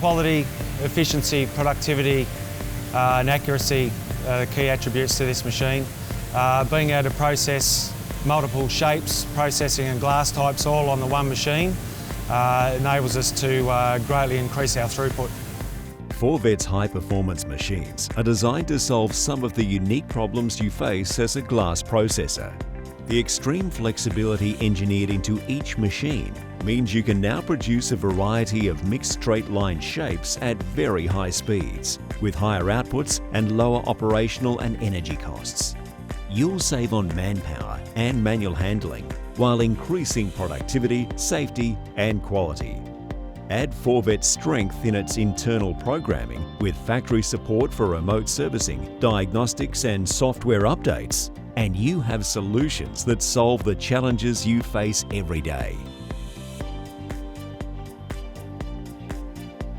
Quality, efficiency, productivity and accuracy are the key attributes to this machine. Being able to process multiple shapes, processing and glass types all on the one machine enables us to greatly increase our throughput. Forvet's high-performance machines are designed to solve some of the unique problems you face as a glass processor. The extreme flexibility engineered into each machine means you can now produce a variety of mixed straight-line shapes at very high speeds, with higher outputs and lower operational and energy costs. You'll save on manpower and manual handling while increasing productivity, safety and quality. Add Forvet's strength in its internal programming with factory support for remote servicing, diagnostics and software updates, and you have solutions that solve the challenges you face every day.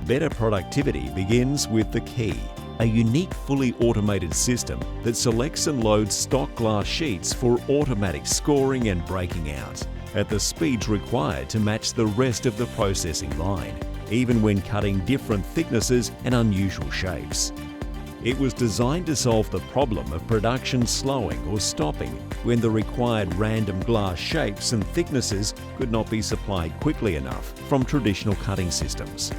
Better productivity begins with the key, a unique fully automated system that selects and loads stock glass sheets for automatic scoring and breaking out at the speeds required to match the rest of the processing line, even when cutting different thicknesses and unusual shapes. It was designed to solve the problem of production slowing or stopping when the required random glass shapes and thicknesses could not be supplied quickly enough from traditional cutting systems.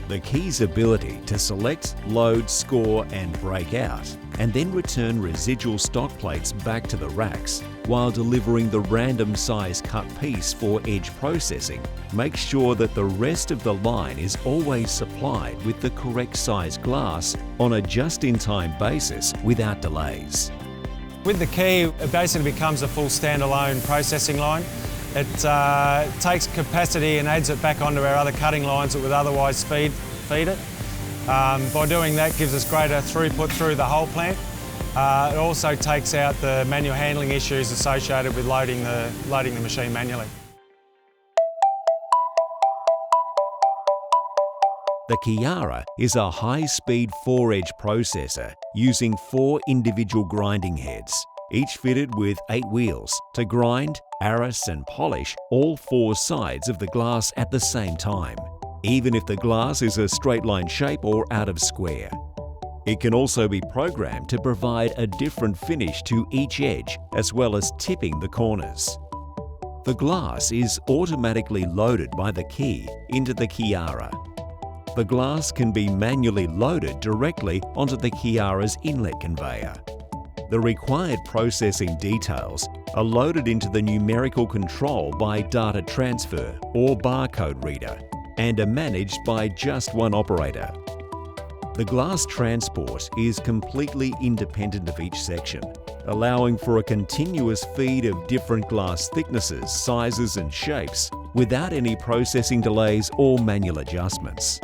The key's ability to select, load, score and break out, and then return residual stock plates back to the racks while delivering the random size cut piece for edge processing, makes sure that the rest of the line is always supplied with the correct size glass on a just-in-time basis without delays. With the key, it basically becomes a full standalone processing line. It takes capacity and adds it back onto our other cutting lines that would otherwise feed it. By doing that, gives us greater throughput through the whole plant. It also takes out the manual handling issues associated with loading the machine manually. The CHIARA is a high-speed 4-edge processor using 4 individual grinding heads, each fitted with 8 wheels to grind, arras and polish all 4 sides of the glass at the same time, even if the glass is a straight-line shape or out of square. It can also be programmed to provide a different finish to each edge, as well as tipping the corners. The glass is automatically loaded by the key into the CHIARA. The glass can be manually loaded directly onto the CHIARA's inlet conveyor. The required processing details are loaded into the numerical control by data transfer or barcode reader and are managed by just one operator. The glass transport is completely independent of each section, allowing for a continuous feed of different glass thicknesses, sizes and shapes without any processing delays or manual adjustments.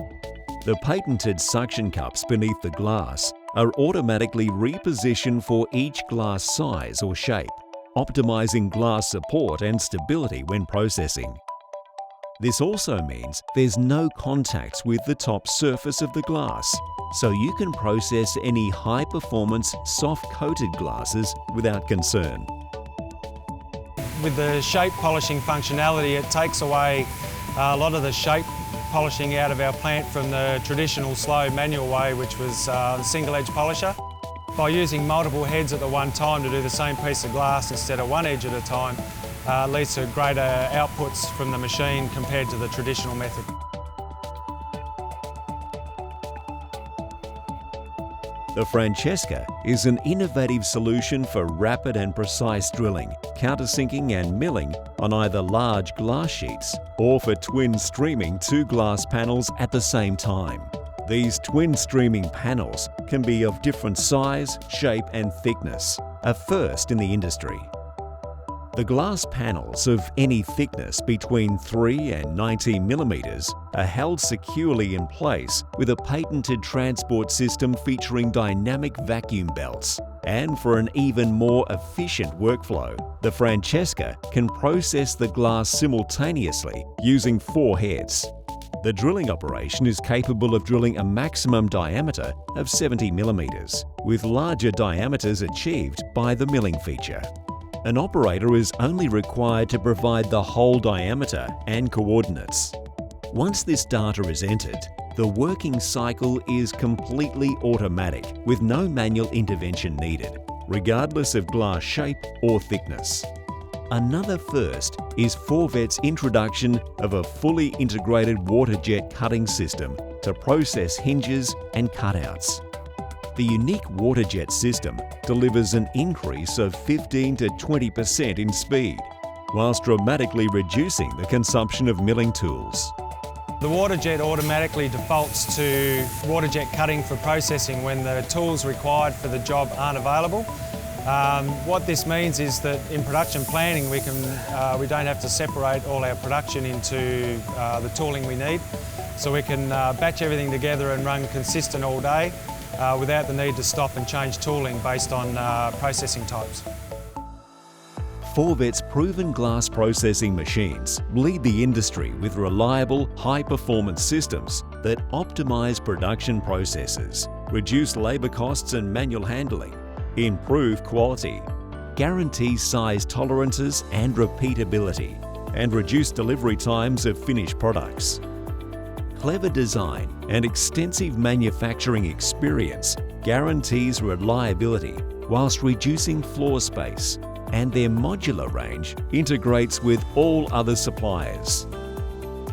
The patented suction cups beneath the glass are automatically repositioned for each glass size or shape, optimizing glass support and stability when processing. This also means there's no contact with the top surface of the glass, so you can process any high-performance soft-coated glasses without concern. With the shape polishing functionality, it takes away a lot of the shape polishing out of our plant from the traditional slow manual way, which was a single edge polisher. By using multiple heads at the one time to do the same piece of glass instead of one edge at a time leads to greater outputs from the machine compared to the traditional method. The FRANCESCA is an innovative solution for rapid and precise drilling, countersinking and milling on either large glass sheets or for twin streaming 2 glass panels at the same time. These twin streaming panels can be of different size, shape and thickness, a first in the industry. The glass panels of any thickness between 3 and 19 millimeters are held securely in place with a patented transport system featuring dynamic vacuum belts. And for an even more efficient workflow, the FRANCESCA can process the glass simultaneously using 4 heads. The drilling operation is capable of drilling a maximum diameter of 70 millimeters, with larger diameters achieved by the milling feature. An operator is only required to provide the whole diameter and coordinates. Once this data is entered, The working cycle is completely automatic with no manual intervention needed, regardless of glass shape or thickness. Another first is Forvet's introduction of a fully integrated water jet cutting system to process hinges and cutouts. The unique water jet system delivers an increase of 15 to 20% in speed, whilst dramatically reducing the consumption of milling tools. The water jet automatically defaults to water jet cutting for processing when the tools required for the job aren't available. What this means is that in production planning we don't have to separate all our production into the tooling we need. So we can batch everything together and run consistent all day without the need to stop and change tooling based on processing types. Forvet's proven glass processing machines lead the industry with reliable, high-performance systems that optimise production processes, reduce labour costs and manual handling, improve quality, guarantee size tolerances and repeatability, and reduce delivery times of finished products. Clever design and extensive manufacturing experience guarantees reliability whilst reducing floor space, and their modular range integrates with all other suppliers.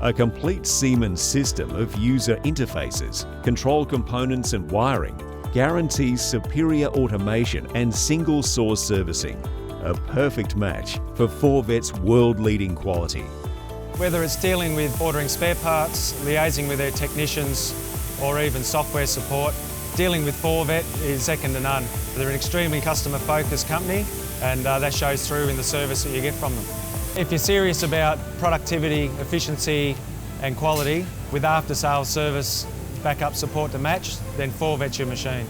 A complete Siemens system of user interfaces, control components and wiring guarantees superior automation and single source servicing, a perfect match for Forvet's world-leading quality. Whether it's dealing with ordering spare parts, liaising with their technicians, or even software support, dealing with Forvet is second to none. They're an extremely customer-focused company, and that shows through in the service that you get from them. If you're serious about productivity, efficiency and quality, with after-sales service backup support to match, then Forvet's your machine.